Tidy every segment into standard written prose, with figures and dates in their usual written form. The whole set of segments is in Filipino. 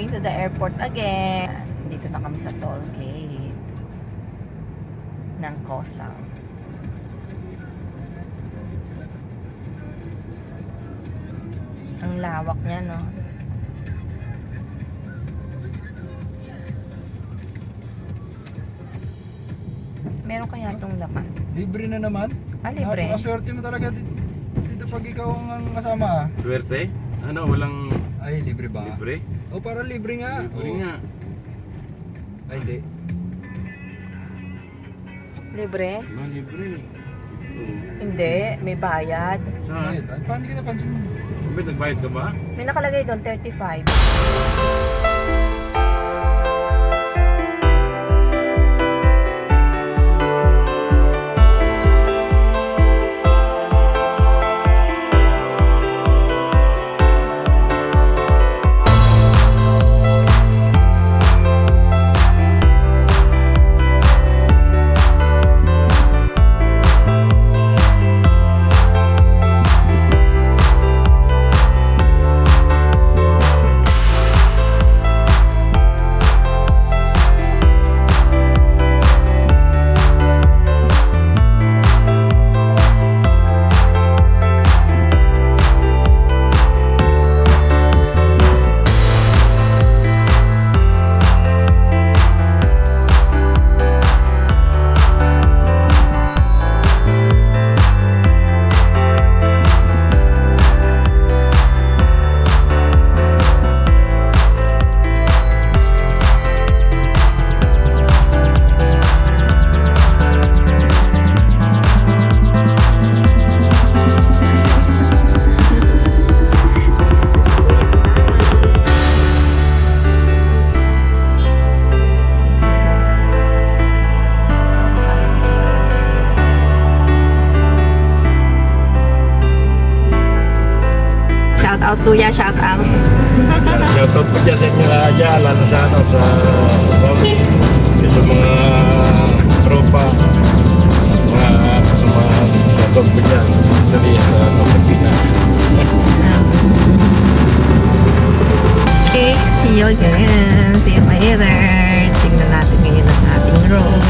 Going to the airport again. Dito na kami sa toll gate ng Coastal. Ang lawak niya, no? Meron kaya itong laman? Libre na naman. Ah, libre? Napakaswerte mo talaga dito pag ikaw ang kasama. Swerte? Ano, walang Ay, libre ba? libre? O para libre nga. Libre Oo. nga. Ay, hindi. Libre? Libre. Oo. Hindi, may bayad. Saan? Ay, paano hindi ka napansin? May nagbayad ka ba? May nakalagay doon, 35. Shout out kuya, shout out. Shoutout po dyan sa inyo dyan, lalo sa ano, sa mga tropa, mga kasamahan. Shoutout po dyan, actually sa ano, sa Pinas. Okay, see you again. See you later. Tingnan natin ngayon ang ating road.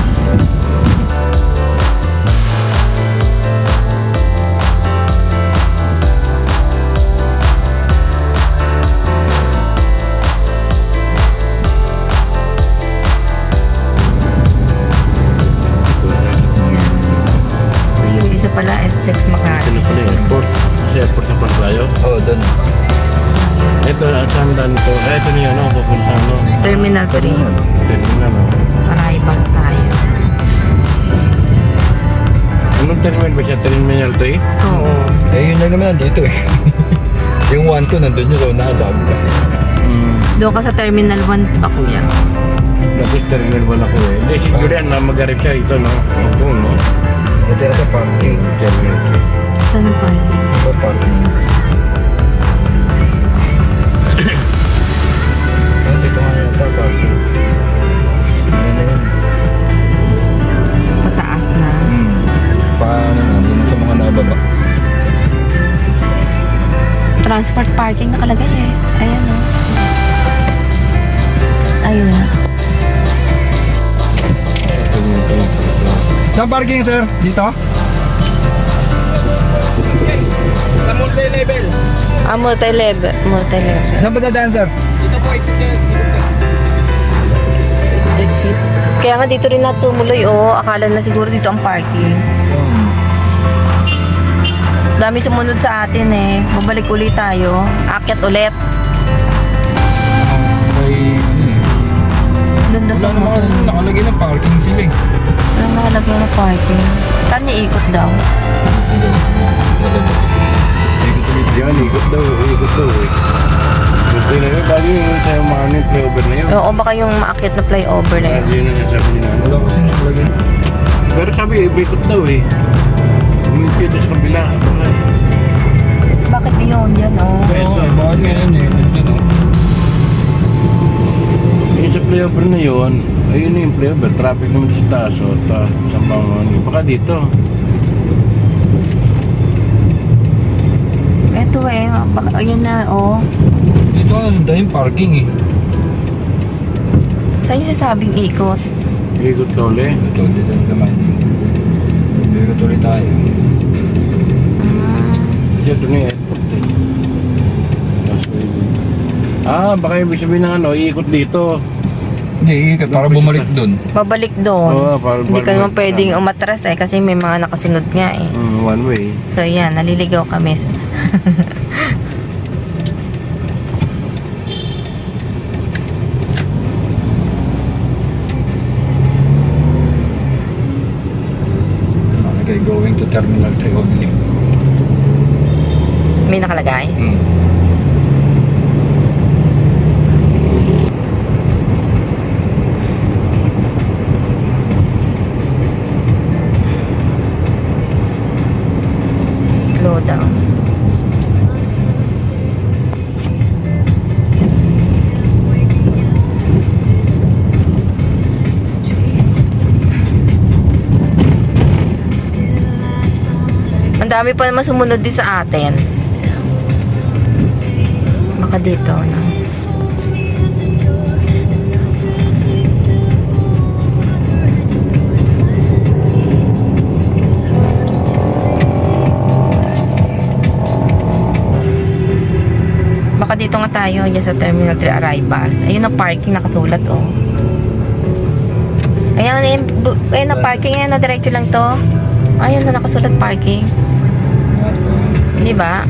Yung isa pala, STEX Ito Makati. na pala yung airport. Kasi airport na pala tayo. Oo, doon. Ito, saan dan to? Ito na yun, ano, pupunta, no? Terminal 3. Terminal, no? Para i-bus tayo. Anong terminal ba siya? Terminal 3? Oo. Eh, yun lang naman nandito eh. Yung 1-2 nandun yung zona, sabi ka. Doon ka sa Terminal 1, di ba kuya? Napis terminal 1 ako eh. Hindi, siguro yan na mag-arip siya ito, no? Opo, no? Ito sa parking. Terminal 3. Saan ang parking? Ito parking. Ay, dito nga yata parking. Ano na yun? Pataas na. Paano na? Hindi na sa mga nababa. Transport parking nakalagay eh. Ayan o. Ayun. Saan parking, sir? Dito? Sa multi-level. Ah, multi-level. Multi-level. Saan ba dadaan, sir? Dito po, exit. Exit. Kaya nga dito rin natumuloy oh. Akala na siguro dito ang parking. Dami sumunod sa atin eh. Babalik ulit tayo. Akyat ulit. Kay... Doon daw Wala sa naman kasi nakalagay ng parking sila eh. Wala nakalagay na parking. Saan niya ikot daw? Yan, ikot daw eh. Gusto na yun, bago yung sa mga flyover na yun. Oo, baka yung maakyat na flyover na yun. Yun ang sasabi nila. Wala kasi nakalagay. Pero sabi, ikot daw eh. Umipit sa kabila. Bakit yun? Yan oh. Oo, bakit ganyan eh. Nandun oh. Yung sa flyover na yun, ayun na yung flyover. Traffic naman sa taas o sa pangon. Baka dito. Eto eh. Baka, ayun na oh. Dito ang dahil parking eh. Saan yung sasabing ikot? Ikot ka uli. Ito, dito naman. Bigyan tuloy tayo. Diyan doon yung airport eh. Baka ibig sabihin ng ano, iikot dito. Hindi, para bumalik dun. Babalik doon. Oo, para Hindi ka naman bumalik pwedeng sa- umatras eh kasi may mga nakasunod nga eh. One way. So yan, naliligaw kami. Okay, going to Terminal 3 only. May nakalagay. Slow down. Ang dami pa naman sumunod din sa atin. Baka dito, no? Baka dito nga tayo, dyan sa Terminal 3 Arrivals. Ayun ang parking nakasulat, oh. Ayan, ayun na parking, ayan na diretso lang to. Ayun na nakasulat parking. Di ba?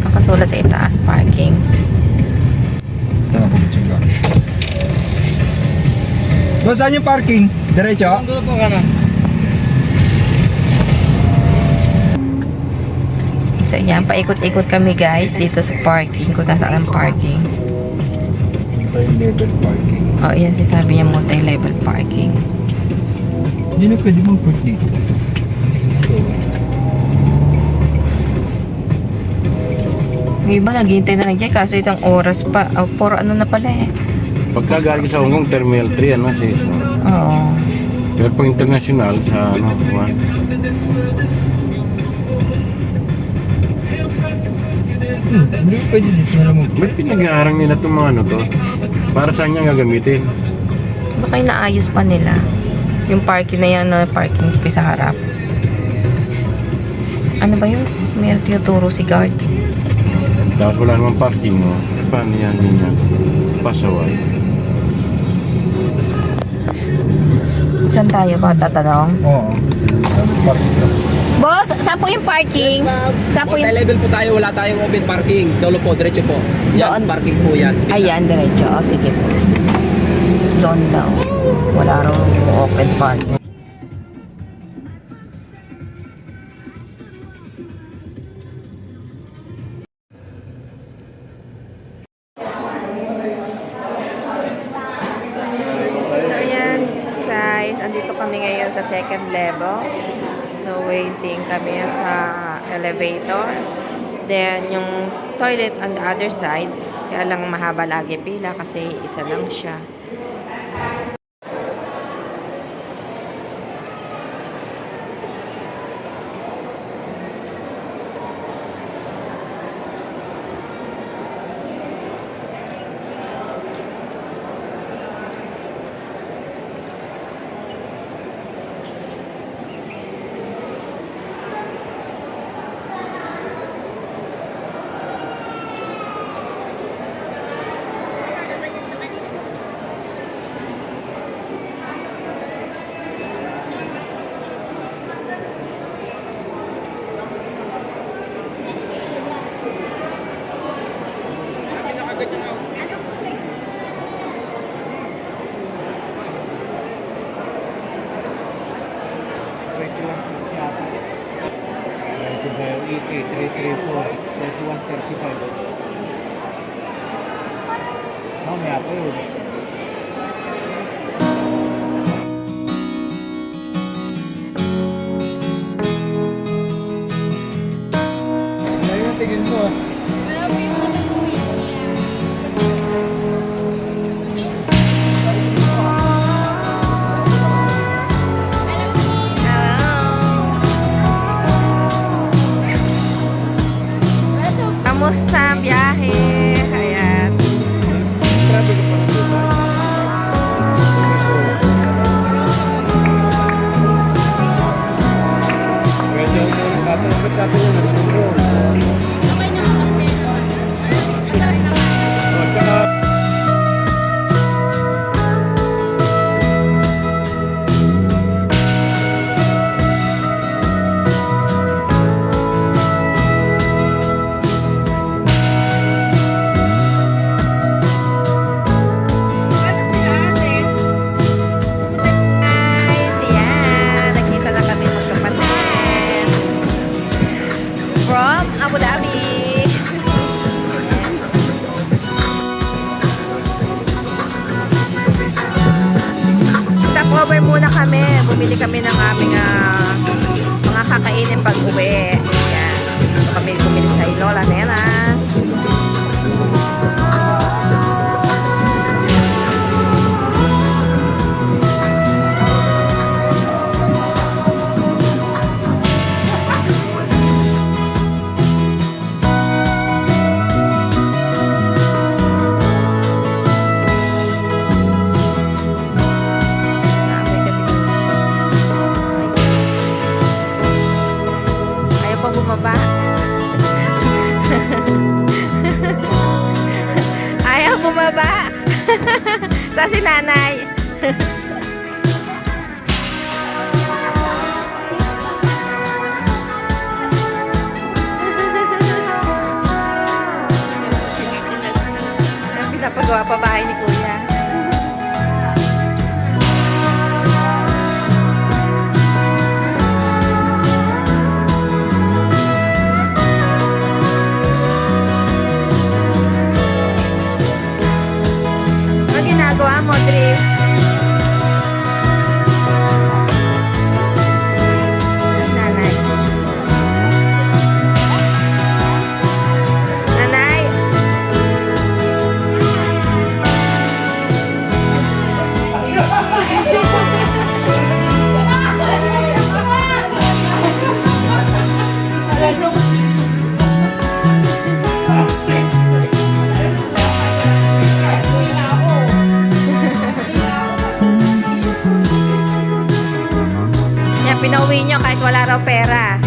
Nakasulat sa itaas parking. Ito na po, check lang. Boss, saan yung parking? Diretso? Doon po ka na. So yan, paikot-ikot kami guys dito sa parking. Kung nasaan ang parking. Multi-level parking. Oh, yan sisabi niya multi-level parking. Hindi na pwede mag-park dito. Hindi ko na May iba naghihintay na lang dyan kaso itong oras pa. Oh, 4 ano na pala eh. Pagka galing sa Hong Kong, Terminal 3, ano, sis? Oo. Pero pag international, sa ano, one. Hindi ko pwede dito na lang mag-park. Ba't pinag-aarang nila itong mga ano to? Para saan niya gagamitin? Baka inaayos pa nila. Yung parking na yan, no, parking space sa harap. Ano ba yun? Meron tinuturo si guard. Tapos wala namang parking, no? Paano yan yun? Pasaway. Saan tayo ba tatanong? Oo. Parking lang. Boss, saan po yung parking? Saan po yung... Multi-level po tayo, wala tayong open parking. Dolo po, diretso po. Doon. Yan, parking po yan. Ayan, diretso. O, sige po. Doon daw. Wala raw open parking. So, ayan, guys. Andito kami ngayon sa second level. So, waiting kami sa elevator. Then, yung toilet on the other side. Kaya lang mahaba lagi pila kasi isa lang siya. Mamaya po yun. Ayun, tingin mo. Kamusta ang biyahe? Ayan. Grabe ka pa ng Stopover muna kami. Bumili kami ng aming mga kakainin pag uwi. Yan. So, kami bumili sa Lola Nena. Ayaw pa bumaba. Ayaw bumaba. Sa si nanay. Pinapagawa pa bahay ni Kuya. Ano ginagawa mo, Dre? Nanay. Nanay. Yan, pinauwi nyo kahit wala raw pera.